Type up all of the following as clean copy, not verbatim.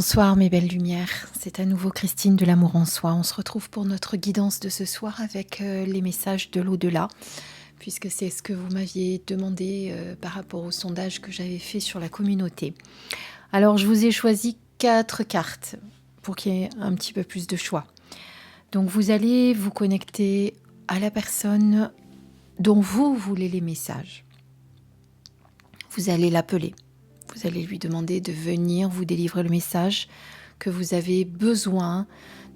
Bonsoir mes belles lumières, c'est à nouveau Christine de l'amour en soi. On se retrouve pour notre guidance de ce soir avec les messages de l'au-delà, puisque c'est ce que vous m'aviez demandé par rapport au sondage que j'avais fait sur la communauté. Alors je vous ai choisi 4 cartes pour qu'il y ait un petit peu plus de choix. Donc vous allez vous connecter à la personne dont vous voulez les messages. Vous allez l'appeler. Vous allez lui demander de venir vous délivrer le message que vous avez besoin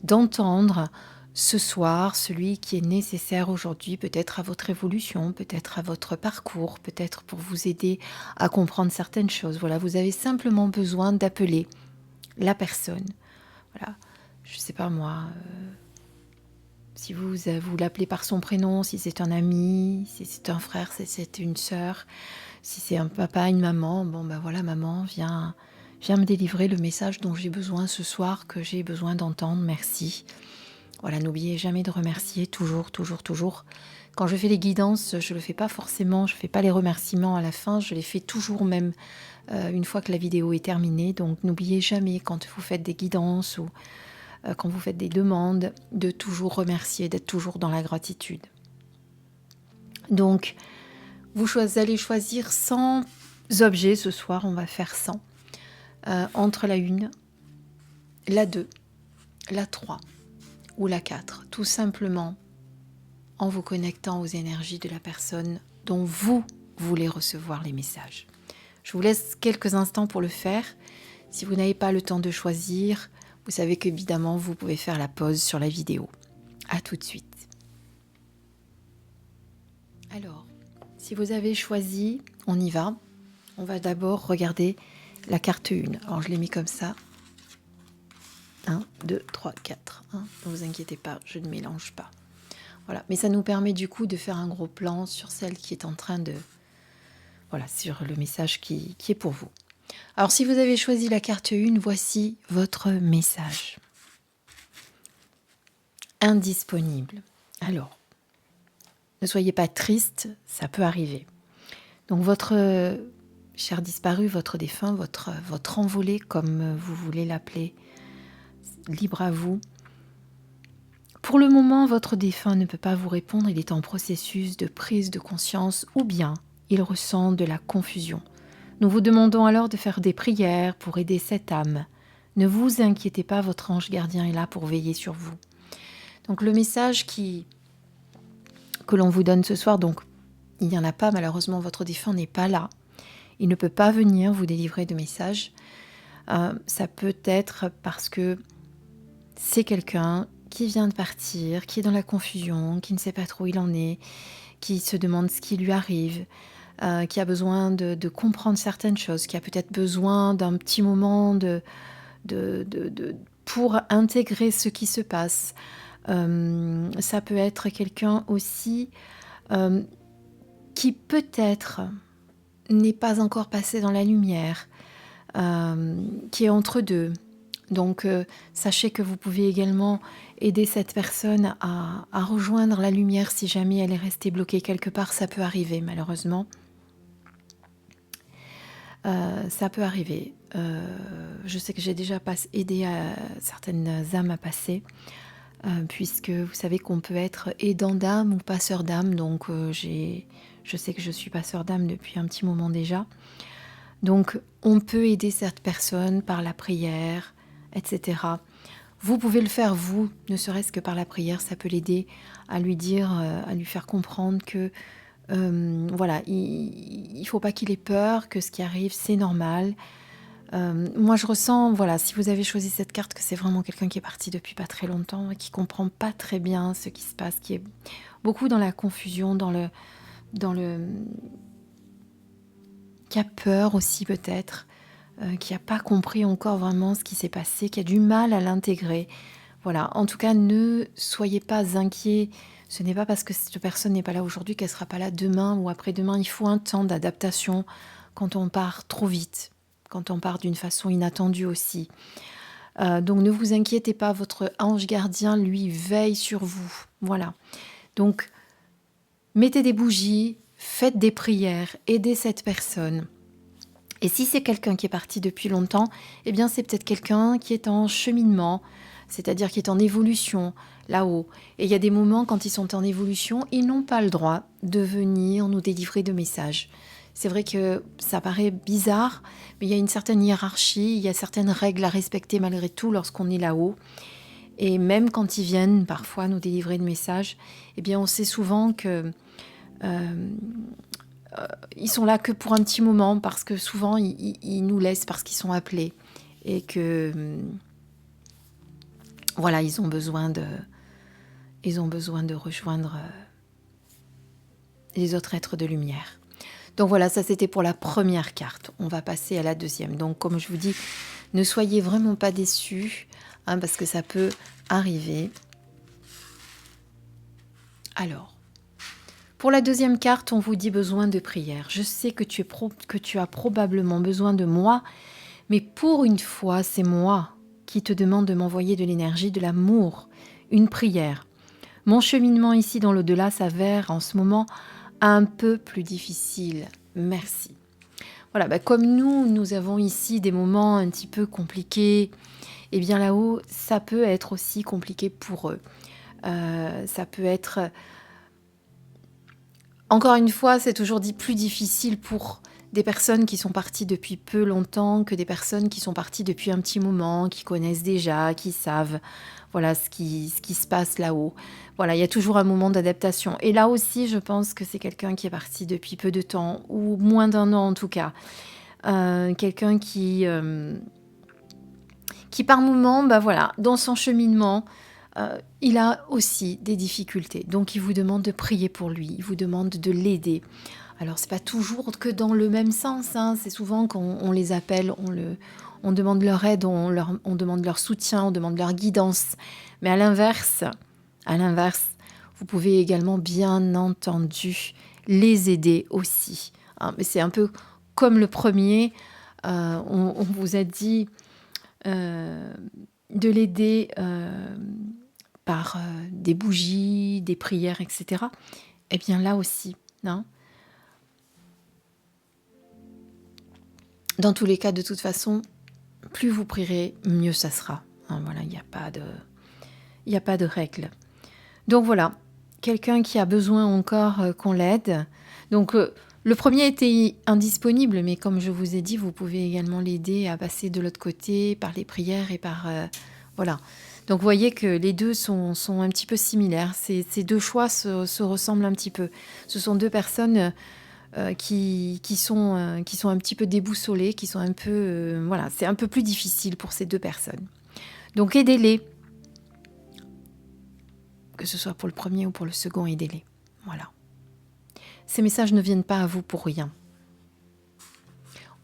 d'entendre ce soir, celui qui est nécessaire aujourd'hui, peut-être à votre évolution, peut-être à votre parcours, peut-être pour vous aider à comprendre certaines choses. Voilà, vous avez simplement besoin d'appeler la personne. Voilà, je ne sais pas moi, si vous l'appelez par son prénom, si c'est un ami, si c'est un frère, si c'est une sœur, si c'est un papa, une maman, bon ben voilà, maman, viens me délivrer le message dont j'ai besoin ce soir, que j'ai besoin d'entendre, merci. Voilà, n'oubliez jamais de remercier, toujours. Quand je fais les guidances, je ne le fais pas forcément, je ne fais pas les remerciements à la fin, je les fais toujours même une fois que la vidéo est terminée. Donc n'oubliez jamais quand vous faites des guidances ou quand vous faites des demandes, de toujours remercier, d'être toujours dans la gratitude. Donc, vous allez choisir 100 objets ce soir, on va faire 100. Entre la 1, la 2, la 3 ou la 4. Tout simplement en vous connectant aux énergies de la personne dont vous voulez recevoir les messages. Je vous laisse quelques instants pour le faire. Si vous n'avez pas le temps de choisir, vous savez qu'évidemment, vous pouvez faire la pause sur la vidéo. À tout de suite. Alors, si vous avez choisi, on y va. On va d'abord regarder la carte 1. Alors, je l'ai mis comme ça. 1, 2, 3, 4. Ne vous inquiétez pas, je ne mélange pas. Voilà. Mais ça nous permet du coup de faire un gros plan sur celle qui est en train de... Voilà, sur le message qui est pour vous. Alors, si vous avez choisi la carte 1, voici votre message. Indisponible. Alors, ne soyez pas triste, ça peut arriver. Donc, votre cher disparu, votre défunt, votre envolé, comme vous voulez l'appeler, libre à vous. Pour le moment, votre défunt ne peut pas vous répondre, il est en processus de prise de conscience ou bien il ressent de la confusion. Nous vous demandons alors de faire des prières pour aider cette âme. Ne vous inquiétez pas, votre ange gardien est là pour veiller sur vous. Donc le message que l'on vous donne ce soir, donc il n'y en a pas, malheureusement votre défunt n'est pas là. Il ne peut pas venir vous délivrer de message. Ça peut être parce que c'est quelqu'un qui vient de partir, qui est dans la confusion, qui ne sait pas trop où il en est, qui se demande ce qui lui arrive, qui a besoin de comprendre certaines choses, qui a peut-être besoin d'un petit moment pour intégrer ce qui se passe. Ça peut être quelqu'un aussi qui peut-être n'est pas encore passé dans la lumière, qui est entre deux. Donc, sachez que vous pouvez également aider cette personne à rejoindre la lumière si jamais elle est restée bloquée quelque part. Ça peut arriver, malheureusement. Ça peut arriver. Je sais que j'ai déjà aidé certaines âmes à passer, puisque vous savez qu'on peut être aidant d'âme ou passeur d'âme. Donc, je sais que je suis passeur d'âme depuis un petit moment déjà. Donc, on peut aider cette personne par la prière, etc. Vous pouvez le faire vous, ne serait-ce que par la prière, ça peut l'aider à lui dire, à lui faire comprendre que voilà, il ne faut pas qu'il ait peur, que ce qui arrive c'est normal. Moi je ressens, voilà, si vous avez choisi cette carte, que c'est vraiment quelqu'un qui est parti depuis pas très longtemps et qui comprend pas très bien ce qui se passe, qui est beaucoup dans la confusion, qui a peur aussi peut-être. Qui n'a pas compris encore vraiment ce qui s'est passé, qui a du mal à l'intégrer. Voilà, en tout cas, ne soyez pas inquiets. Ce n'est pas parce que cette personne n'est pas là aujourd'hui qu'elle ne sera pas là demain ou après-demain. Il faut un temps d'adaptation quand on part trop vite, quand on part d'une façon inattendue aussi. Donc ne vous inquiétez pas, votre ange gardien, lui, veille sur vous. Voilà. Donc, mettez des bougies, faites des prières, aidez cette personne. Et si c'est quelqu'un qui est parti depuis longtemps, eh bien c'est peut-être quelqu'un qui est en cheminement, c'est-à-dire qui est en évolution là-haut. Et il y a des moments quand ils sont en évolution, ils n'ont pas le droit de venir nous délivrer de messages. C'est vrai que ça paraît bizarre, mais il y a une certaine hiérarchie, il y a certaines règles à respecter malgré tout lorsqu'on est là-haut. Et même quand ils viennent parfois nous délivrer de messages, eh bien on sait souvent que euh, ils sont là que pour un petit moment parce que souvent ils nous laissent parce qu'ils sont appelés et que voilà, ils ont besoin de rejoindre les autres êtres de lumière. Donc voilà, ça c'était pour la première carte. On va passer à la deuxième. Donc comme je vous dis, ne soyez vraiment pas déçus, hein, parce que ça peut arriver. Alors, pour la deuxième carte, on vous dit besoin de prière. Je sais que tu as probablement besoin de moi, mais pour une fois, c'est moi qui te demande de m'envoyer de l'énergie, de l'amour, une prière. Mon cheminement ici dans l'au-delà s'avère en ce moment un peu plus difficile. Merci. Voilà, comme nous avons ici des moments un petit peu compliqués, et bien là-haut, ça peut être aussi compliqué pour eux. Ça peut être... Encore une fois, c'est toujours dit plus difficile pour des personnes qui sont parties depuis peu longtemps que des personnes qui sont parties depuis un petit moment, qui connaissent déjà, qui savent voilà ce qui se passe là-haut. Voilà, il y a toujours un moment d'adaptation. Et là aussi, je pense que c'est quelqu'un qui est parti depuis peu de temps, ou moins d'un an en tout cas. Quelqu'un qui par moment, voilà, dans son cheminement, il a aussi des difficultés. Donc il vous demande de prier pour lui, il vous demande de l'aider. Alors c'est pas toujours que dans le même sens, hein. C'est souvent qu'on les appelle, on demande leur aide, on demande leur soutien, on demande leur guidance. Mais à l'inverse, vous pouvez également bien entendu les aider aussi, hein. Mais c'est un peu comme le premier, on vous a dit de l'aider par des bougies, des prières, etc. Eh bien là aussi, hein. Dans tous les cas, de toute façon, plus vous prierez, mieux ça sera, hein. Voilà, il n'y a pas de règle. Donc voilà, quelqu'un qui a besoin encore qu'on l'aide. Donc le premier était indisponible, mais comme je vous ai dit, vous pouvez également l'aider à passer de l'autre côté par les prières et par... voilà. Donc vous voyez que les deux sont un petit peu similaires. Ces deux choix se ressemblent un petit peu. Ce sont deux personnes qui sont un petit peu déboussolées, qui sont un peu... voilà, c'est un peu plus difficile pour ces deux personnes. Donc aidez-les. Que ce soit pour le premier ou pour le second, aidez-les. Voilà. Ces messages ne viennent pas à vous pour rien.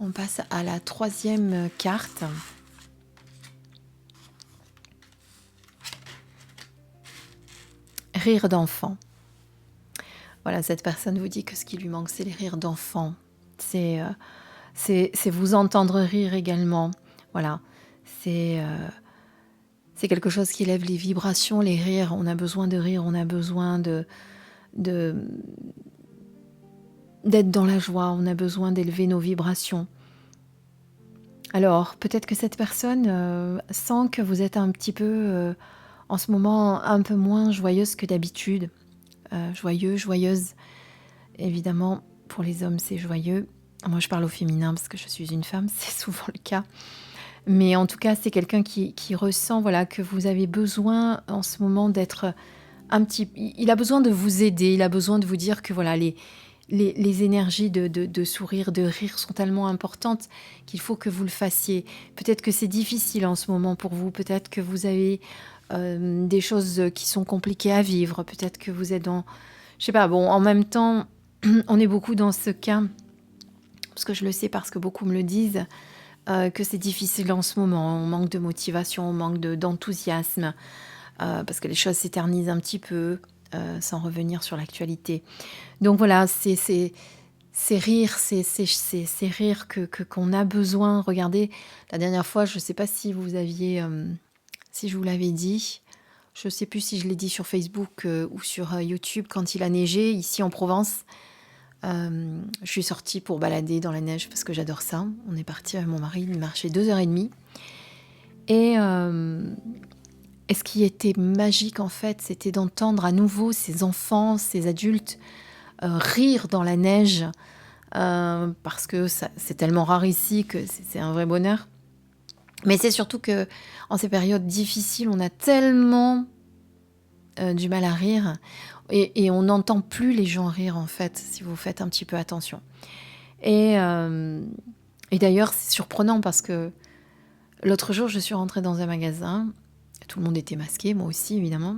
On passe à la troisième carte. Rire d'enfant. Voilà, cette personne vous dit que ce qui lui manque, c'est les rires d'enfant. C'est vous entendre rire également. Voilà, c'est quelque chose qui lève les vibrations, les rires. On a besoin de rire, on a besoin d'être dans la joie, on a besoin d'élever nos vibrations. Alors, peut-être que cette personne sent que vous êtes un petit peu, en ce moment, un peu moins joyeuse que d'habitude. Joyeuse. Évidemment, pour les hommes, c'est joyeux. Moi, je parle au féminin parce que je suis une femme, c'est souvent le cas. Mais en tout cas, c'est quelqu'un qui ressent que vous avez besoin en ce moment d'être un petit... Il a besoin de vous aider, il a besoin de vous dire que les énergies de sourire, de rire sont tellement importantes qu'il faut que vous le fassiez. Peut-être que c'est difficile en ce moment pour vous, peut-être que vous avez des choses qui sont compliquées à vivre, peut-être que vous êtes dans... Je sais pas, en même temps, on est beaucoup dans ce cas, parce que je le sais, parce que beaucoup me le disent, que c'est difficile en ce moment, on manque de motivation, on manque d'enthousiasme, parce que les choses s'éternisent un petit peu, sans revenir sur l'actualité. Donc voilà, c'est rire, c'est rire qu'on a besoin. Regardez, la dernière fois, je ne sais pas si vous aviez, si je vous l'avais dit, je ne sais plus si je l'ai dit sur Facebook ou sur YouTube, quand il a neigé ici en Provence, Je suis sortie pour balader dans la neige parce que j'adore ça. On est parti avec mon mari marcher 2h30. Et ce qui était magique en fait, c'était d'entendre à nouveau ces enfants, ces adultes rire dans la neige parce que c'est tellement rare ici que c'est un vrai bonheur. Mais c'est surtout que en ces périodes difficiles, on a tellement du mal à rire et on n'entend plus les gens rire en fait, si vous faites un petit peu attention. Et d'ailleurs, c'est surprenant parce que l'autre jour, je suis rentrée dans un magasin, tout le monde était masqué, moi aussi évidemment.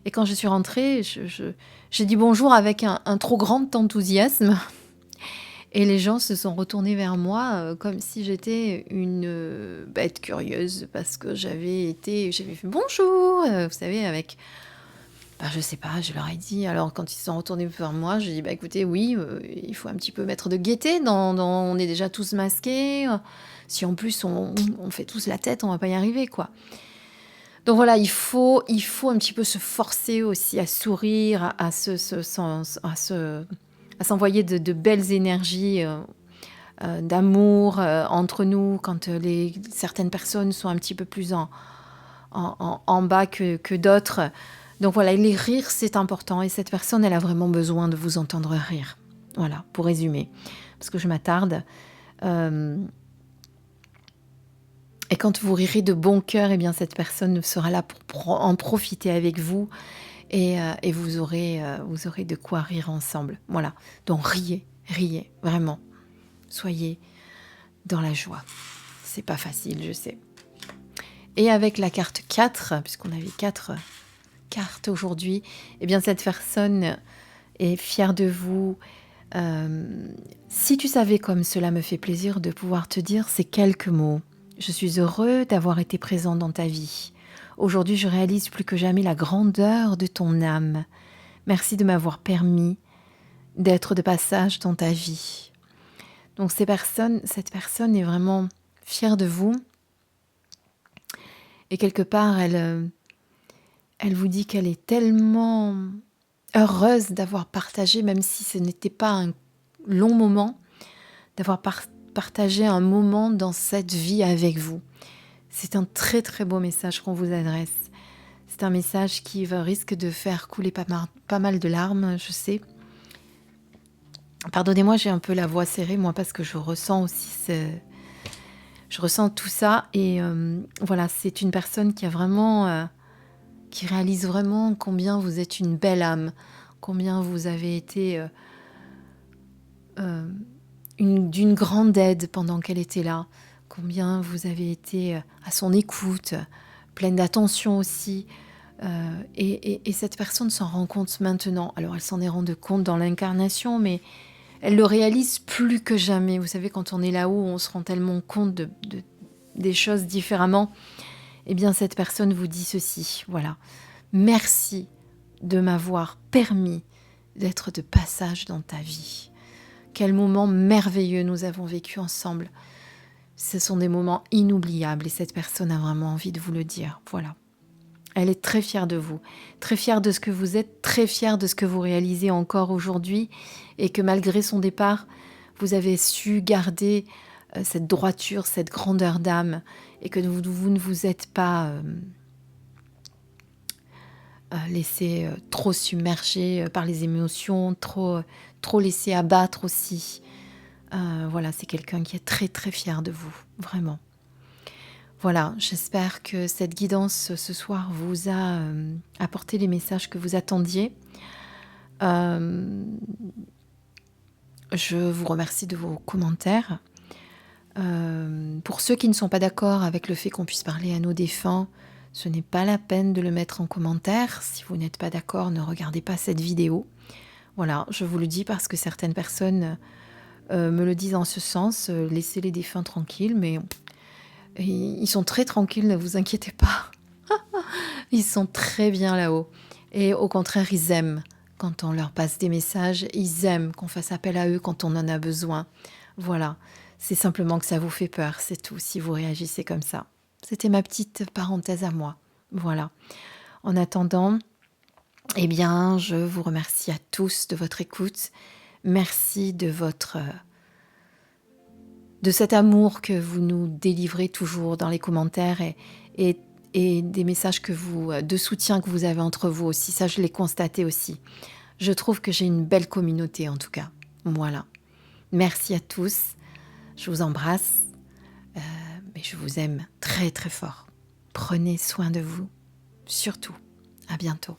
Et quand je suis rentrée, j'ai dit bonjour avec un trop grand enthousiasme. Et les gens se sont retournés vers moi comme si j'étais une bête curieuse parce que j'avais fait bonjour, vous savez, avec... je sais pas, je leur ai dit, alors quand ils se sont retournés vers moi, j'ai dit, écoutez, oui, il faut un petit peu mettre de gaieté, on est déjà tous masqués, si en plus on fait tous la tête, on va pas y arriver, quoi. Donc voilà, il faut un petit peu se forcer aussi à sourire, à s'envoyer de belles énergies d'amour entre nous quand certaines personnes sont un petit peu plus en bas que d'autres. Donc voilà, les rires, c'est important et cette personne, elle a vraiment besoin de vous entendre rire. Voilà, pour résumer, parce que je m'attarde. Et quand vous rirez de bon cœur, eh bien cette personne sera là pour en profiter avec vous et vous aurez de quoi rire ensemble. Voilà, donc riez, vraiment. Soyez dans la joie. C'est pas facile, je sais. Et avec la carte 4, puisqu'on avait 4 cartes aujourd'hui, eh bien cette personne est fière de vous. Si tu savais comme cela me fait plaisir de pouvoir te dire ces quelques mots. Je suis heureux d'avoir été présent dans ta vie. Aujourd'hui, je réalise plus que jamais la grandeur de ton âme. Merci de m'avoir permis d'être de passage dans ta vie. Donc cette personne est vraiment fière de vous. Et quelque part, elle vous dit qu'elle est tellement heureuse d'avoir partagé, même si ce n'était pas un long moment, d'avoir partagé un moment dans cette vie avec vous. C'est un très très beau message qu'on vous adresse. C'est un message qui risque de faire couler pas mal de larmes, je sais. Pardonnez-moi, j'ai un peu la voix serrée, moi, parce que je ressens aussi je ressens tout ça. Et voilà, c'est une personne qui a vraiment... qui réalise vraiment combien vous êtes une belle âme, combien vous avez été d'une grande aide pendant qu'elle était là, combien vous avez été à son écoute, pleine d'attention aussi. Et cette personne s'en rend compte maintenant. Alors elle s'en est rendue compte dans l'incarnation, mais elle le réalise plus que jamais. Vous savez, quand on est là-haut, on se rend tellement compte des choses différemment. Eh bien, cette personne vous dit ceci, voilà. Merci de m'avoir permis d'être de passage dans ta vie. Quel moment merveilleux nous avons vécu ensemble. Ce sont des moments inoubliables et cette personne a vraiment envie de vous le dire. Voilà. Elle est très fière de vous, très fière de ce que vous êtes, très fière de ce que vous réalisez encore aujourd'hui et que malgré son départ, vous avez su garder cette droiture, cette grandeur d'âme et que vous ne vous êtes pas laissé trop submerger par les émotions, trop laissé abattre aussi. Voilà, c'est quelqu'un qui est très très fier de vous, vraiment. Voilà, j'espère que cette guidance ce soir vous a apporté les messages que vous attendiez. Je vous remercie de vos commentaires. Pour ceux qui ne sont pas d'accord avec le fait qu'on puisse parler à nos défunts, ce n'est pas la peine de le mettre en commentaire. Si vous n'êtes pas d'accord, ne regardez pas cette vidéo. Voilà, je vous le dis parce que certaines personnes me le disent en ce sens. Laissez les défunts tranquilles, mais ils sont très tranquilles, ne vous inquiétez pas. Ils sont très bien là-haut. Et au contraire, ils aiment quand on leur passe des messages. Ils aiment qu'on fasse appel à eux quand on en a besoin. Voilà, c'est simplement que ça vous fait peur, c'est tout, si vous réagissez comme ça. C'était ma petite parenthèse à moi. Voilà. En attendant, eh bien, je vous remercie à tous de votre écoute. Merci de cet amour que vous nous délivrez toujours dans les commentaires et, et des messages de soutien que vous avez entre vous aussi. Ça, je l'ai constaté aussi. Je trouve que j'ai une belle communauté en tout cas. Voilà. Merci à tous. Je vous embrasse. Mais je vous aime très très fort. Prenez soin de vous. Surtout. À bientôt.